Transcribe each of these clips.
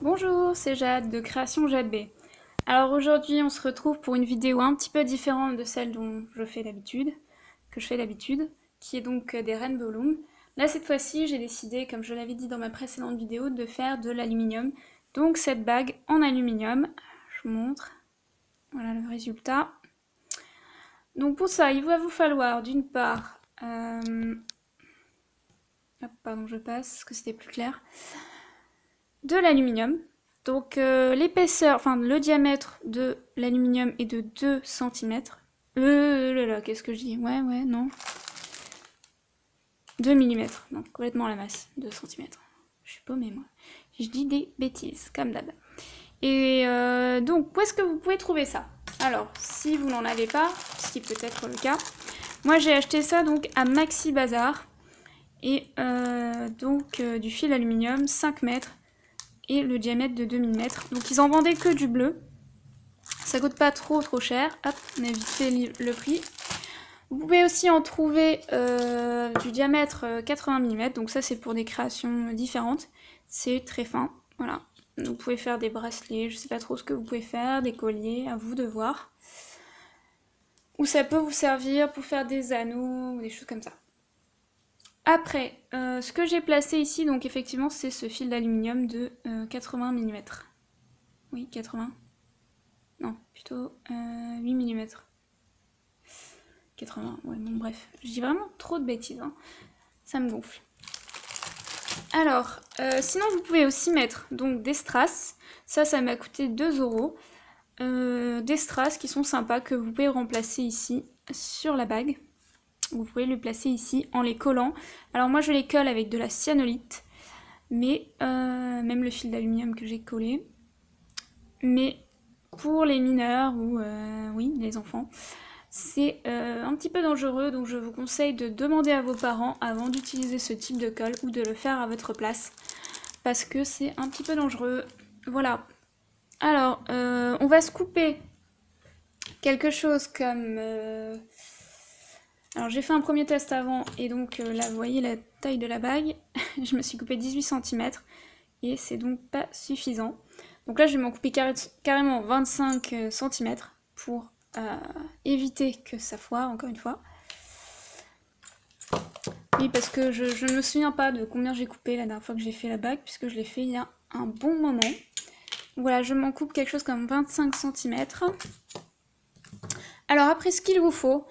Bonjour, c'est Jade de Création Jade B. Alors aujourd'hui, on se retrouve pour une vidéo un petit peu différente de celle dont je fais d'habitude, qui est donc des rainbow looms. Là, cette fois-ci, j'ai décidé, comme je l'avais dit dans ma précédente vidéo, de faire de l'aluminium. Donc cette bague en aluminium, je vous montre. Voilà le résultat. Donc pour ça, il va vous falloir d'une part, pardon, je passe parce que c'était plus clair, de l'aluminium. Donc l'épaisseur, enfin le diamètre de l'aluminium est de 2 cm. Qu'est-ce que je dis? Ouais, non. 2 mm. Non, complètement la masse. 2 cm. Je suis paumée, moi. Je dis des bêtises, comme d'hab. Et donc, où est-ce que vous pouvez trouver ça? Alors, si vous n'en avez pas, ce qui peut être le cas, moi j'ai acheté ça donc à Maxi Bazar. Et du fil aluminium 5 mètres et le diamètre de 2 mm. Donc ils en vendaient que du bleu. Ça coûte pas trop cher. Hop, on a vite fait le prix. Vous pouvez aussi en trouver du diamètre 80 mm. Donc ça c'est pour des créations différentes. C'est très fin. Voilà. Donc, vous pouvez faire des bracelets. Je sais pas trop ce que vous pouvez faire. Des colliers. À vous de voir. Ou ça peut vous servir pour faire des anneaux ou des choses comme ça. Après, ce que j'ai placé ici, donc effectivement, c'est ce fil d'aluminium de 80 mm. Oui, 80. Non, plutôt 8 mm. 80, ouais, bon, bref. Je dis vraiment trop de bêtises, hein. Ça me gonfle. Alors, sinon, vous pouvez aussi mettre donc des strass. Ça m'a coûté 2 euros. Des strass qui sont sympas, que vous pouvez remplacer ici sur la bague. Vous pouvez les placer ici en les collant. Alors moi je les colle avec de la cyanolite, mais même le fil d'aluminium que j'ai collé. Mais pour les mineurs ou oui les enfants, c'est un petit peu dangereux, donc je vous conseille de demander à vos parents avant d'utiliser ce type de colle ou de le faire à votre place, parce que c'est un petit peu dangereux. Voilà. Alors on va se couper quelque chose comme alors j'ai fait un premier test avant et donc là vous voyez la taille de la bague, je me suis coupé 18 cm et c'est donc pas suffisant. Donc là je vais m'en couper carrément 25 cm pour éviter que ça foire encore une fois. Oui, parce que je ne me souviens pas de combien j'ai coupé la dernière fois que j'ai fait la bague, puisque je l'ai fait il y a un bon moment. Voilà, je m'en coupe quelque chose comme 25 cm. Alors après, ce qu'il vous faut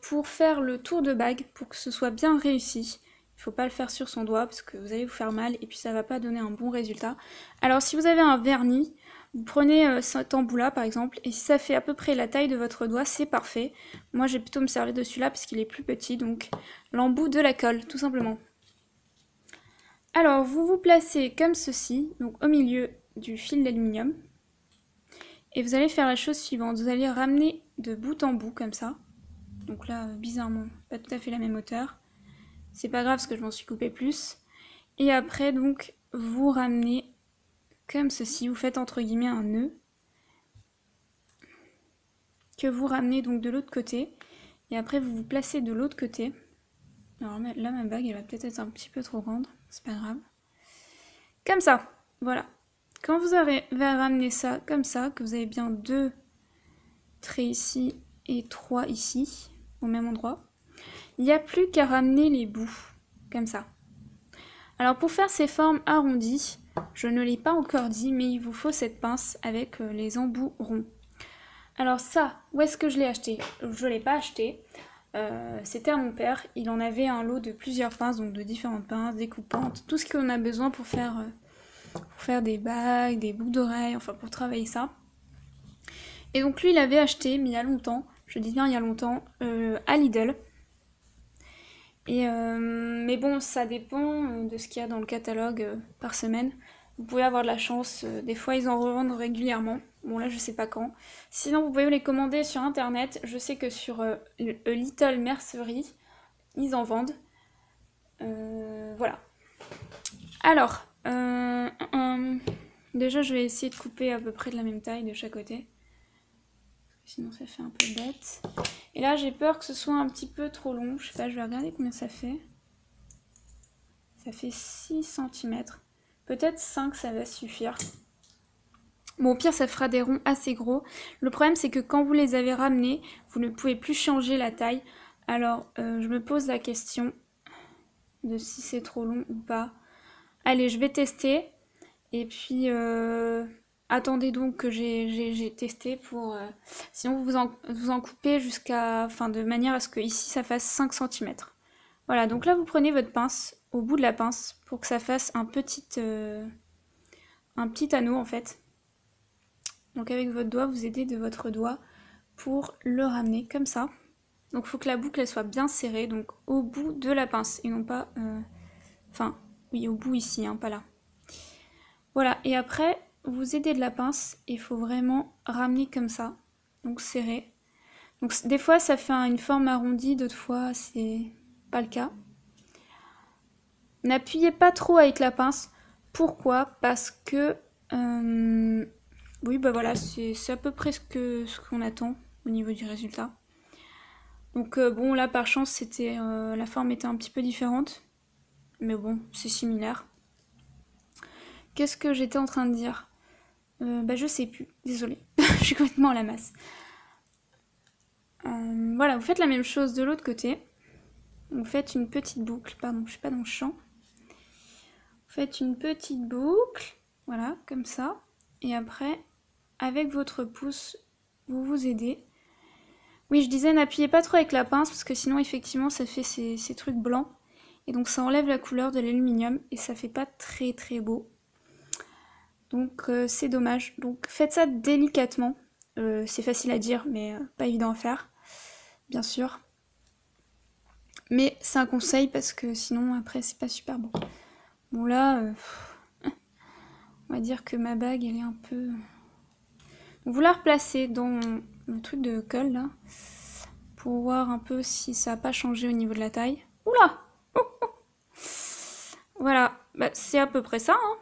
pour faire le tour de bague, pour que ce soit bien réussi, il ne faut pas le faire sur son doigt parce que vous allez vous faire mal et puis ça ne va pas donner un bon résultat. Alors si vous avez un vernis, vous prenez cet embout-là par exemple, et si ça fait à peu près la taille de votre doigt, c'est parfait. Moi j'ai plutôt me servir de celui-là parce qu'il est plus petit, donc l'embout de la colle, tout simplement. Alors vous vous placez comme ceci, donc au milieu du fil d'aluminium. Et vous allez faire la chose suivante, vous allez ramener de bout en bout comme ça. Donc là, bizarrement, pas tout à fait la même hauteur. C'est pas grave parce que je m'en suis coupé plus. Et après, donc, vous ramenez comme ceci, vous faites entre guillemets un nœud. Que vous ramenez donc de l'autre côté. Et après, vous vous placez de l'autre côté. Alors là, ma bague, elle va peut-être être un petit peu trop grande. C'est pas grave. Comme ça, voilà. Quand vous avez ramené ça comme ça, que vous avez bien 2 traits ici et 3 ici, au même endroit, il n'y a plus qu'à ramener les bouts, comme ça. Alors pour faire ces formes arrondies, je ne l'ai pas encore dit, mais il vous faut cette pince avec les embouts ronds. Alors ça, où est-ce que je l'ai acheté? Je ne l'ai pas acheté, c'était à mon père, il en avait un lot de plusieurs pinces, donc de différentes pinces, découpantes, tout ce qu'on a besoin pour faire des bagues, des boucles d'oreilles, enfin pour travailler ça. Et donc lui il avait acheté, mais il y a longtemps, je dis bien il y a longtemps, à Lidl. Et mais bon, ça dépend de ce qu'il y a dans le catalogue par semaine. Vous pouvez avoir de la chance, des fois ils en revendent régulièrement. Bon là je sais pas quand. Sinon vous pouvez les commander sur internet. Je sais que sur Little Mercery, ils en vendent. Voilà. Alors, déjà je vais essayer de couper à peu près de la même taille de chaque côté. Sinon ça fait un peu bête. Et là j'ai peur que ce soit un petit peu trop long. Je sais pas, je vais regarder combien ça fait. Ça fait 6 cm. Peut-être 5, ça va suffire. Bon, au pire, ça fera des ronds assez gros. Le problème, c'est que quand vous les avez ramenés, vous ne pouvez plus changer la taille. Alors, je me pose la question de si c'est trop long ou pas. Allez, je vais tester. Et puis, attendez donc que j'ai testé pour... sinon, vous en coupez jusqu'à... Enfin, de manière à ce que ici, ça fasse 5 cm. Voilà, donc là, vous prenez votre pince, au bout de la pince, pour que ça fasse un petit anneau, en fait. Donc avec votre doigt, vous aidez de votre doigt pour le ramener comme ça. Donc il faut que la boucle elle soit bien serrée, donc au bout de la pince et non pas... Enfin, oui, au bout ici, hein, pas là. Voilà, et après, vous aidez de la pince et il faut vraiment ramener comme ça, donc serré. Donc des fois ça fait une forme arrondie, d'autres fois c'est pas le cas. N'appuyez pas trop avec la pince. Pourquoi? Parce que... oui, bah voilà, c'est à peu près ce qu'on attend au niveau du résultat. Donc bon, là par chance, la forme était un petit peu différente. Mais bon, c'est similaire. Qu'est-ce que j'étais en train de dire? Bah je sais plus, désolée. Je suis complètement à la masse. Voilà, vous faites la même chose de l'autre côté. Vous faites une petite boucle, pardon, je suis pas dans le champ. Vous faites une petite boucle, voilà, comme ça. Et après, avec votre pouce, vous vous aidez. Oui, je disais, n'appuyez pas trop avec la pince, parce que sinon, effectivement, ça fait ces trucs blancs. Et donc, ça enlève la couleur de l'aluminium, et ça fait pas très très beau. Donc, c'est dommage. Donc, faites ça délicatement. C'est facile à dire, mais pas évident à faire, bien sûr. Mais c'est un conseil, parce que sinon, après, c'est pas super beau. Bon, là, on va dire que ma bague, elle est un peu... Vous la replacez dans le truc de colle, là, pour voir un peu si ça n'a pas changé au niveau de la taille. Oula! Voilà, bah, c'est à peu près ça, hein.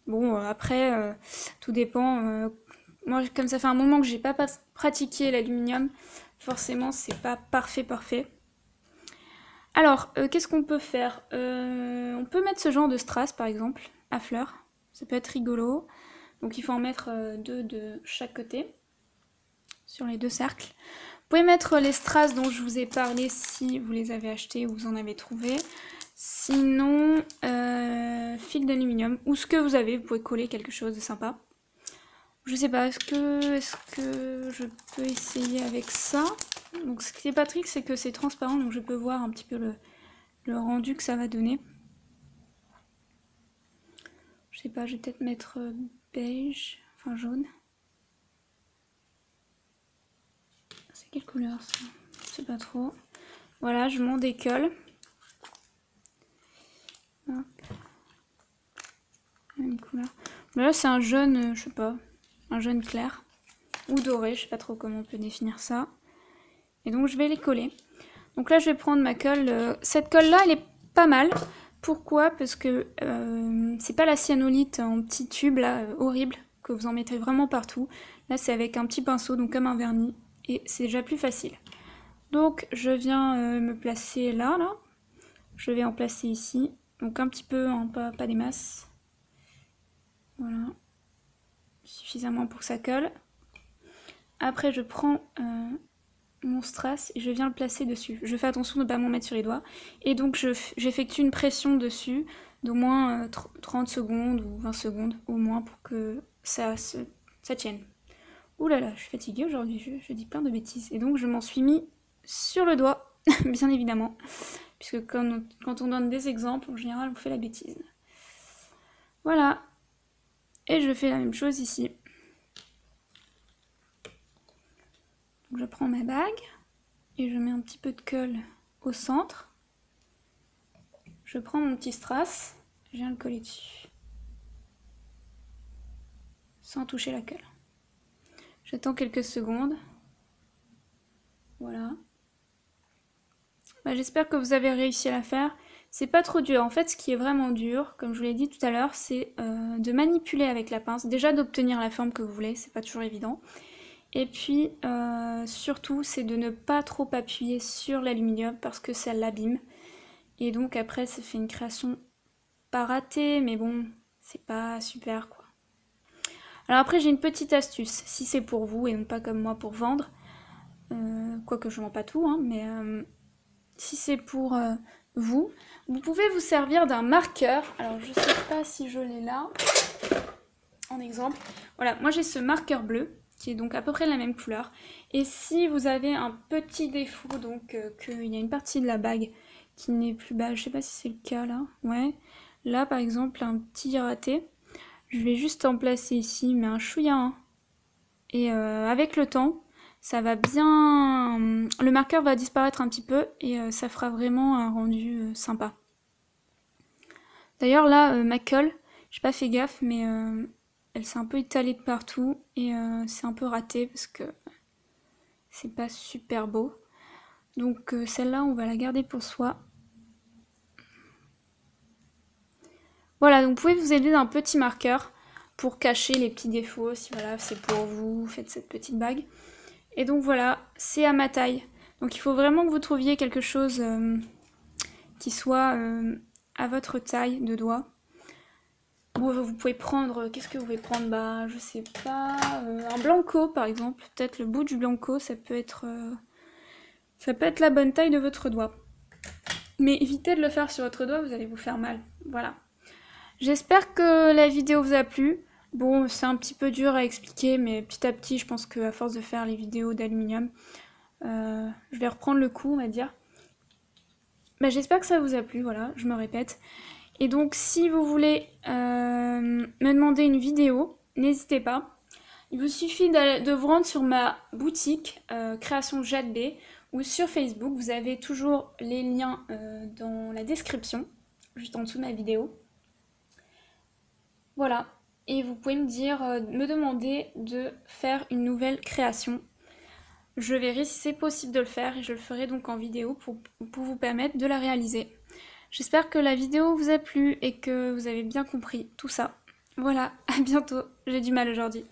Bon, après, tout dépend. Moi, comme ça fait un moment que j'ai pas pratiqué l'aluminium, forcément, c'est pas parfait. Alors, qu'est-ce qu'on peut faire? On peut mettre ce genre de strass, par exemple, à fleurs. Ça peut être rigolo. Donc, il faut en mettre 2 de chaque côté, sur les 2 cercles. Vous pouvez mettre les strass dont je vous ai parlé si vous les avez achetés ou vous en avez trouvé. Sinon, fil d'aluminium ou ce que vous avez, vous pouvez coller quelque chose de sympa. Je sais pas, est-ce que je peux essayer avec ça? Donc ce qui est pas trick, c'est que c'est transparent, donc je peux voir un petit peu le rendu que ça va donner. Je sais pas, je vais peut-être mettre beige, enfin jaune. C'est quelle couleur ça? Je sais pas trop. Voilà, je m'en décolle. Hop. Même couleur. Mais là c'est un jaune, je sais pas, un jaune clair. Ou doré, je sais pas trop comment on peut définir ça. Et donc je vais les coller. Donc là je vais prendre ma colle. Cette colle là elle est pas mal. Pourquoi? Parce que c'est pas la cyanolite en petit tube là, horrible, que vous en mettez vraiment partout. Là c'est avec un petit pinceau, donc comme un vernis. Et c'est déjà plus facile. Donc je viens me placer là. Je vais en placer ici. Donc un petit peu, hein, pas des masses. Voilà. Suffisamment pour que ça colle. Après je prends mon strass et je viens le placer dessus. Je fais attention de ne pas m'en mettre sur les doigts. Et donc j'effectue une pression dessus d'au moins 30 secondes ou 20 secondes au moins pour que ça tienne. Ouh là là, je suis fatiguée aujourd'hui, je dis plein de bêtises. Et donc je m'en suis mis sur le doigt, bien évidemment. Puisque quand on donne des exemples, en général on fait la bêtise. Voilà. Et je fais la même chose ici. Donc je prends ma bague et je mets un petit peu de colle au centre. Je prends mon petit strass, je viens le coller dessus. Sans toucher la colle. J'attends quelques secondes. Voilà. Bah, j'espère que vous avez réussi à la faire. C'est pas trop dur. En fait, ce qui est vraiment dur, comme je vous l'ai dit tout à l'heure, c'est de manipuler avec la pince. Déjà d'obtenir la forme que vous voulez, c'est pas toujours évident. Et puis, surtout, c'est de ne pas trop appuyer sur l'aluminium parce que ça l'abîme. Et donc après, ça fait une création pas ratée, mais bon, c'est pas super quoi. Alors après j'ai une petite astuce, si c'est pour vous et non pas comme moi pour vendre, quoique je vends pas tout, hein, mais si c'est pour vous, vous pouvez vous servir d'un marqueur. Alors je sais pas si je l'ai là, en exemple. Voilà, moi j'ai ce marqueur bleu, qui est donc à peu près de la même couleur. Et si vous avez un petit défaut, donc qu'il y a une partie de la bague qui n'est plus bas, je sais pas si c'est le cas là, ouais. Là par exemple un petit raté, je vais juste en placer ici, mais un chouïa, hein. Et avec le temps, ça va bien... Le marqueur va disparaître un petit peu et ça fera vraiment un rendu sympa. D'ailleurs là, ma colle, j'ai pas fait gaffe, mais elle s'est un peu étalée de partout et c'est un peu raté parce que c'est pas super beau. Donc celle-là, on va la garder pour soi. Voilà, donc vous pouvez vous aider d'un petit marqueur pour cacher les petits défauts. Si voilà, c'est pour vous, faites cette petite bague. Et donc voilà, c'est à ma taille. Donc il faut vraiment que vous trouviez quelque chose qui soit à votre taille de doigt. Bon, vous pouvez prendre, qu'est-ce que vous pouvez prendre? Bah, je sais pas, un blanco par exemple. Peut-être le bout du blanco, ça peut être la bonne taille de votre doigt. Mais évitez de le faire sur votre doigt, vous allez vous faire mal. Voilà. J'espère que la vidéo vous a plu. Bon, c'est un petit peu dur à expliquer, mais petit à petit, je pense qu'à force de faire les vidéos d'aluminium, je vais reprendre le coup, on va dire. Bah, j'espère que ça vous a plu, voilà, je me répète. Et donc, si vous voulez me demander une vidéo, n'hésitez pas. Il vous suffit de vous rendre sur ma boutique Création Jade B ou sur Facebook. Vous avez toujours les liens dans la description, juste en dessous de ma vidéo. Voilà. Et vous pouvez me demander de faire une nouvelle création. Je verrai si c'est possible de le faire et je le ferai donc en vidéo pour vous permettre de la réaliser. J'espère que la vidéo vous a plu et que vous avez bien compris tout ça. Voilà, à bientôt. J'ai du mal aujourd'hui.